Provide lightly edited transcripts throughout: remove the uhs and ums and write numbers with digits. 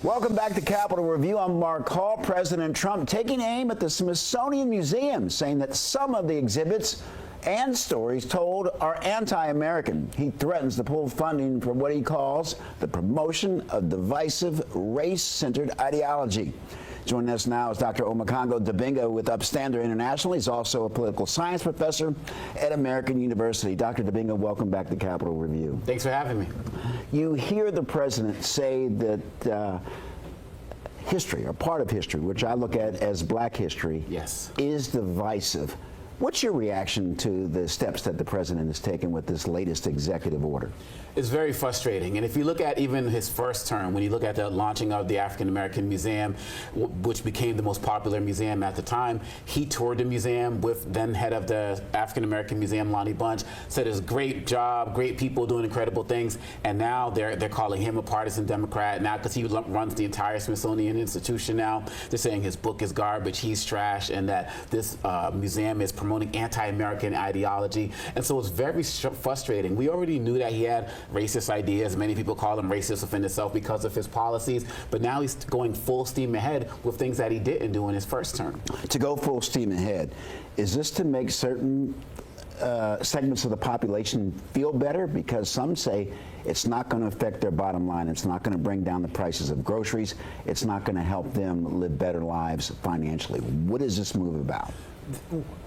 Welcome back to Capitol Review. I'm Mark Hall. President Trump taking aim at the Smithsonian Museum, saying that some of the exhibits and stories told are anti-American. He threatens to pull funding for what he calls the promotion of divisive, race-centered ideology. Joining us now is Dr. Omékongo Dibinga with UPstander International. He's also a political science professor at American University. Dr. Dibinga, welcome back to Capitol Review. Thanks for having me. You hear the president say that history, or part of history, which I look at as black history, Yes. is divisive. What's your reaction to the steps that the president has taken with this latest executive order? It's very frustrating. And if you look at even his first term, when you look at the launching of the African American Museum, which became the most popular museum at the time, he toured the museum with then head of the African American Museum, Lonnie Bunch, said it's a great job, great people doing incredible things. And now they're calling him a partisan Democrat now because he runs the entire Smithsonian institution now. They're saying his book is garbage, he's trash, and that this museum is promoting anti-American ideology. And so it's very frustrating. We already knew that he had racist ideas. Many people call him racist within itself because of his policies, but now he's going full steam ahead with things that he didn't do in his first term. To go full steam ahead, is this to make certain segments of the population feel better? Because some say it's not going to affect their bottom line. It's not going to bring down the prices of groceries. It's not going to help them live better lives financially. What is this move about?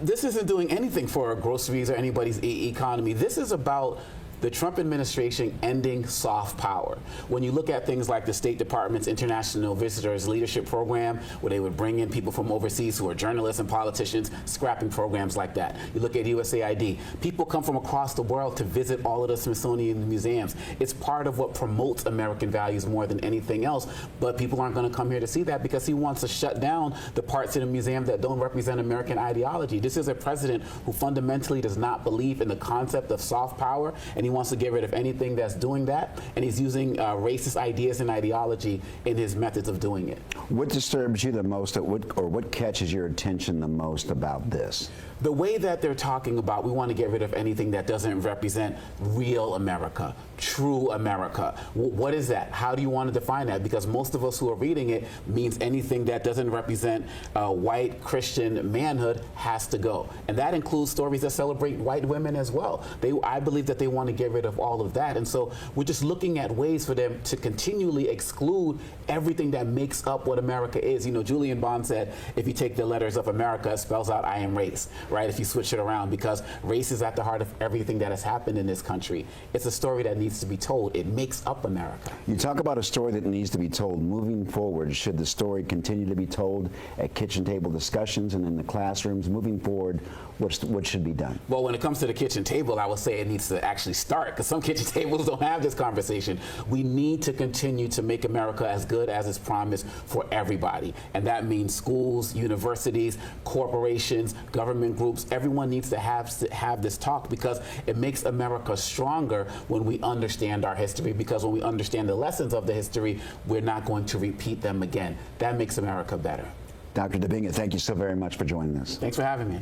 This isn't doing anything for groceries or anybody's economy. This is about the Trump administration ending soft power. When you look at things like the State Department's International Visitors Leadership Program, where they would bring in people from overseas who are journalists and politicians, scrapping programs like that. You look at USAID. People come from across the world to visit all of the Smithsonian museums. It's part of what promotes American values more than anything else, but people aren't going to come here to see that because he wants to shut down the parts of the museum that don't represent American ideology. This is a president who fundamentally does not believe in the concept of soft power, and he wants to get rid of anything that's doing that, and he's using racist ideas and ideology in his methods of doing it. What disturbs you the most, or what catches your attention the most about this? The way that they're talking about, we want to get rid of anything that doesn't represent real America, true America. What is that? How do you want to define that? Because most of us who are reading it means anything that doesn't represent white Christian manhood has to go. And that includes stories that celebrate white women as well. I believe that they want to get rid of all of that. And so we're just looking at ways for them to continually exclude everything that makes up what America is. You know, Julian Bond said, if you take the letters of America, it spells out I am race. Right, if you switch it around, because race is at the heart of everything that has happened in this country. It's a story that needs to be told. It makes up America. You talk about a story that needs to be told. Moving forward, should the story continue to be told at kitchen table discussions and in the classrooms? Moving forward, what should be done? Well, when it comes to the kitchen table, I would say it needs to actually start, because some kitchen tables don't have this conversation. We need to continue to make America as good as it's promised for everybody. And that means schools, universities, corporations, government groups. Everyone needs to have this talk, because it makes America stronger when we understand our history, because when we understand the lessons of the history, we're not going to repeat them again. That makes America better. Dr. Dibinga, thank you so very much for joining us. Thanks for having me.